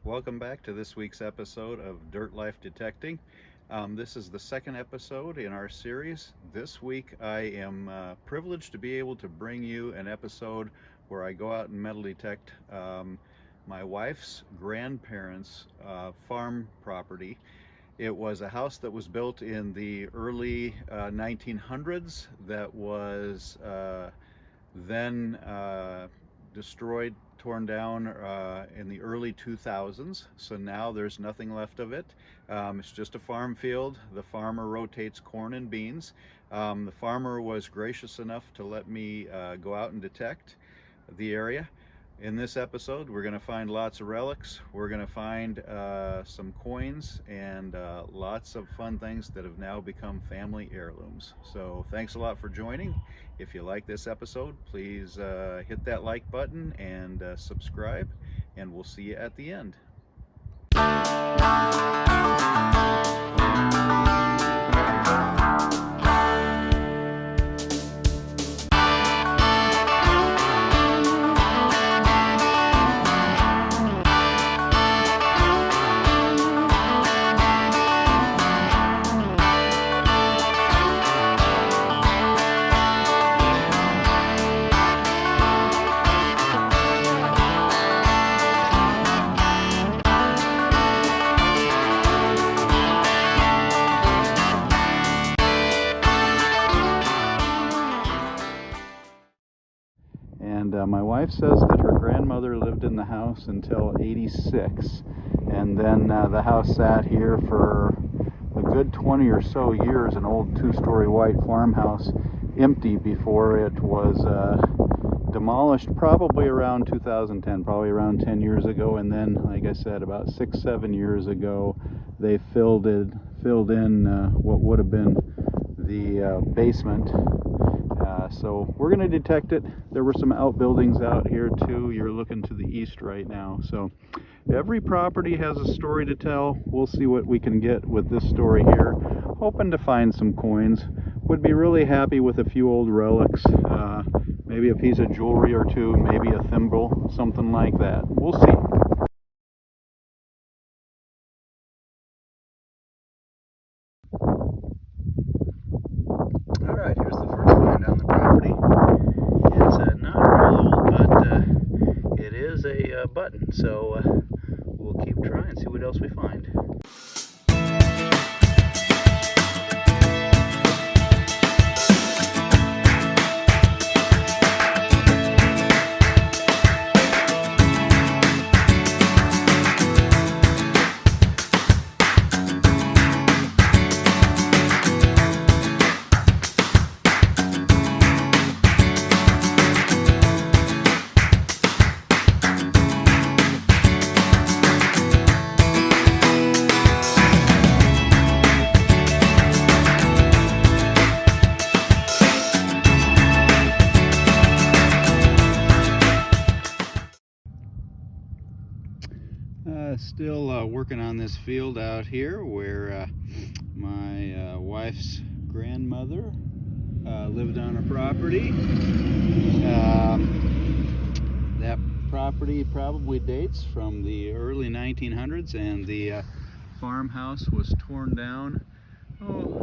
Welcome back to this week's episode of Dirt Life Detecting. This is the second episode in our series. This week I am privileged to be able to bring you an episode where I go out and metal detect my wife's grandparents' farm property. It was a house that was built in the early 1900s that was then destroyed, torn down in the early 2000s. So now there's nothing left of it. It's just a farm field. The farmer rotates corn and beans. The farmer was gracious enough to let me go out and detect the area. In this episode, we're going to find lots of relics. We're going to find some coins and lots of fun things that have now become family heirlooms. So thanks a lot for joining. If you like this episode, please hit that like button and subscribe, and we'll see you at the end. And my wife says that her grandmother lived in the house until '86, and then the house sat here for a good 20 or so years, an old two-story white farmhouse, empty before it was demolished probably around 2010, probably around 10 years ago. And then, like I said, about 6-7 years ago, they filled in what would have been the basement. So we're going to detect it. There were some outbuildings out here too. You're looking to the east right now. So every property has a story to tell. We'll see what we can get with this story here. Hoping to find some coins. Would be really happy with a few old relics. Maybe a piece of jewelry or two, maybe a thimble, something like that. We'll see. Alright, here's the first find on the property. It's not real old, but it is a button, so we'll keep trying, see what else we find. Still working on this field out here where my wife's grandmother lived on a property. That property probably dates from the early 1900s, and the farmhouse was torn down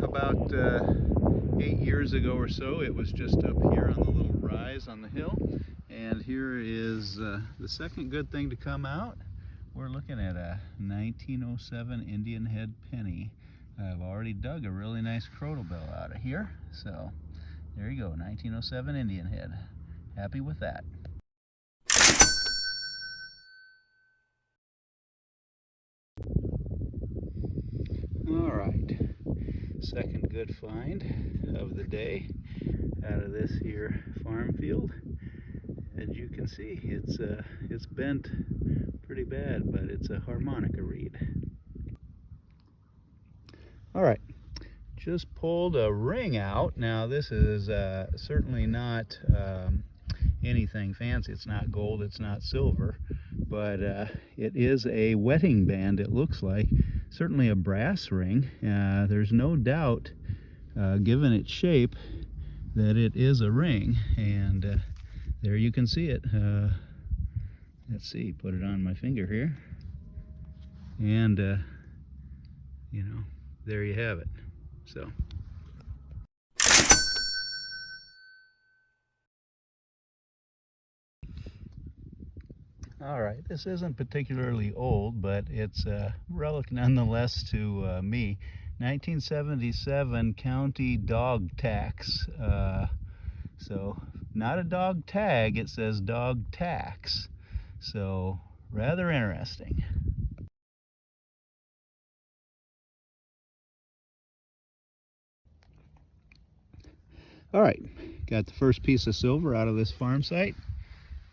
about 8 years ago or so. It was just up here on the little rise on the hill, and here is the second good thing to come out. We're looking at a 1907 Indian head penny. I've already dug a really nice crotal bill out of here, so there you go, 1907 Indian head. Happy with that. All right, second good find of the day out of this here farm field. As you can see, it's bent pretty bad, but it's a harmonica reed. All right, just pulled a ring out. Now this is certainly not anything fancy. It's not gold, it's not silver, but it is a wedding band, it looks like. Certainly a brass ring. There's no doubt, given its shape, that it is a ring, and there you can see it. Let's see, put it on my finger here. And you know, there you have it. So all right, this isn't particularly old, but it's a relic nonetheless to me. 1977 county dog tax. So not a dog tag, it says dog tax. So rather interesting. All right, got the first piece of silver out of this farm site.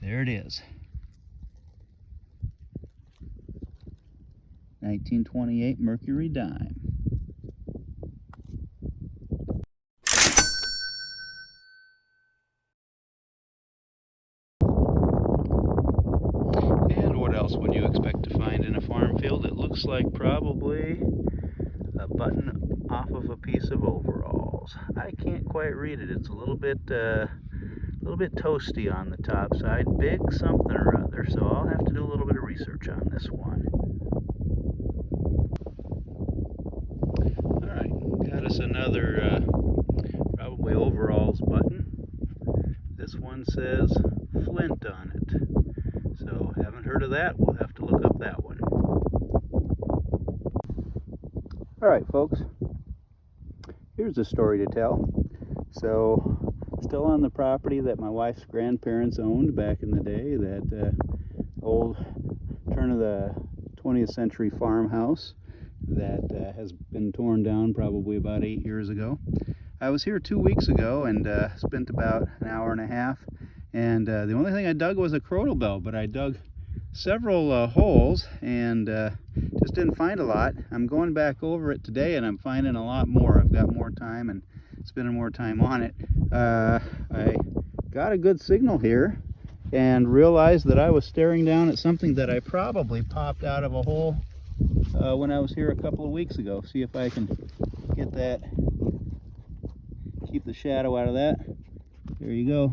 There it is. 1928 Mercury dime. And what else would you expect to find in a farm field? It looks like probably a button off of a piece of overalls. I can't quite read it. It's a little bit toasty on the top side. Big something or other, so I'll have to do a little bit of research on this one. All right, got us another probably overalls button. This one says Flint on it. So haven't heard of that. We'll have to look up that one. All right, folks. Here's a story to tell. So, still on the property that my wife's grandparents owned back in the day, that old turn of the 20th century farmhouse that has been torn down probably about 8 years ago. I was here 2 weeks ago and spent about an hour and a half, and the only thing I dug was a crottle bell, but I dug several holes and just didn't find a lot. I'm going back over it today and I'm finding a lot more. I've got more time and spending more time on it. I got a good signal here and realized that I was staring down at something that I probably popped out of a hole when I was here a couple of weeks ago. See if I can get that, keep the shadow out of that. There you go.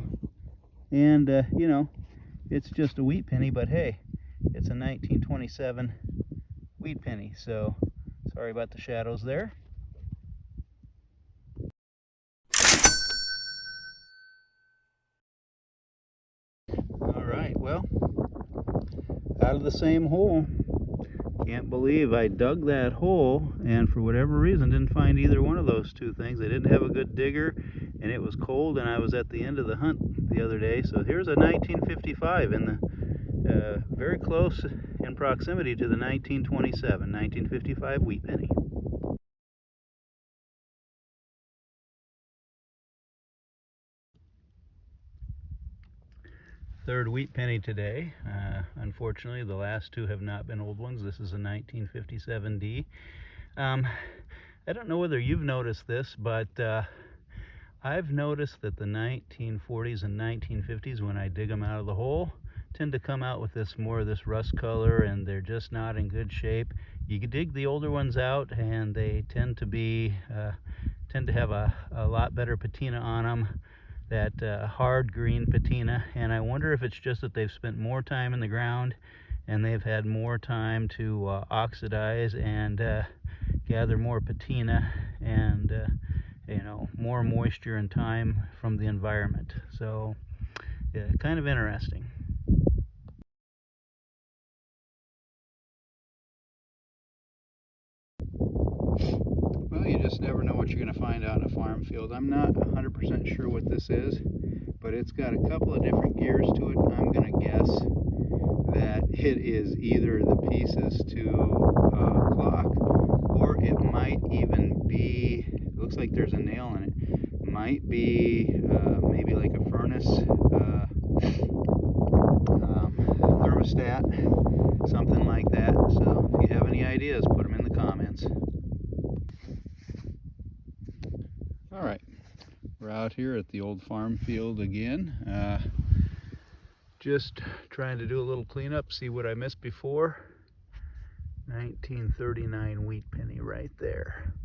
And you know, it's just a wheat penny, but hey, it's a 1927 wheat penny, so sorry about the shadows there. All right, well, out of the same hole. Can't believe I dug that hole and for whatever reason didn't find either one of those two things. I didn't have a good digger and it was cold and I was at the end of the hunt the other day. So here's a 1955 in the very close in proximity to the 1955 wheat penny. Third wheat penny today. Unfortunately, the last two have not been old ones. This is a 1957D. I don't know whether you've noticed this, but I've noticed that the 1940s and 1950s, when I dig them out of the hole, tend to come out with more of this rust color, and they're just not in good shape. You can dig the older ones out, and they tend to have a lot better patina on them. That hard green patina, and I wonder if it's just that they've spent more time in the ground and they've had more time to oxidize and gather more patina and you know, more moisture and time from the environment. So yeah, kind of interesting. Well, you just never know what you're going to find out in a farm field. I'm not 100% sure what this is, but it's got a couple of different gears to it. I'm going to guess that it is either the pieces to a clock, or it might even be, it looks like there's a nail in it, might be maybe like a furnace thermostat, something like that. So if you have any ideas, put them in the comments. All right, we're out here at the old farm field again. Just trying to do a little cleanup, see what I missed before. 1939 wheat penny right there.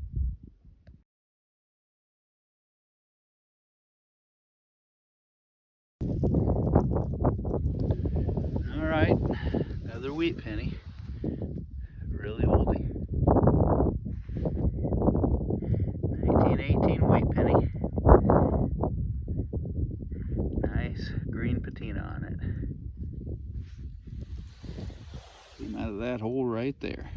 All right, another wheat penny. Really Came out of that hole right there.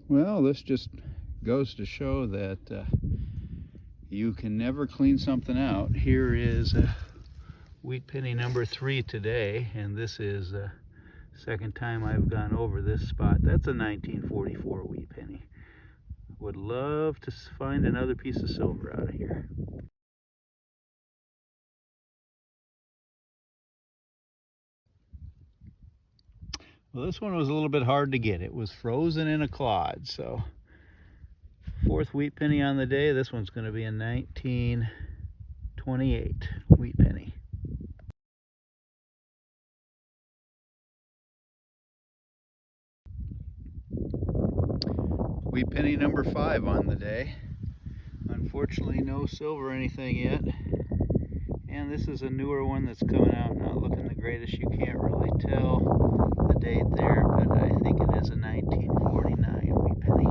Well, this just goes to show that you can never clean something out. Here is wheat penny number 3 today, and this is the second time I've gone over this spot. That's a 1944 wheat penny. Would love to find another piece of silver out of here. Well, this one was a little bit hard to get. It was frozen in a clod, so 4th wheat penny on the day. This one's going to be a 1928 wheat penny. Wheat penny number 5 on the day. Unfortunately, no silver or anything yet. And this is a newer one that's coming out, not looking the greatest. You can't really tell the date there, but I think it is a 1949 wheat penny.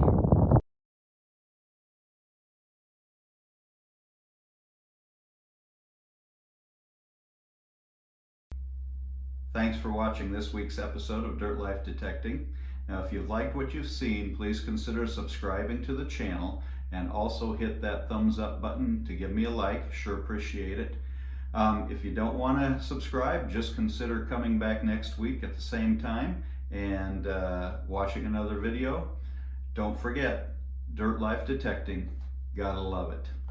Thanks for watching this week's episode of Dirt Life Detecting. Now, if you've liked what you've seen, please consider subscribing to the channel and also hit that thumbs up button to give me a like. Sure appreciate it. If you don't want to subscribe, just consider coming back next week at the same time and watching another video. Don't forget, Dirt Life Detecting. Gotta love it.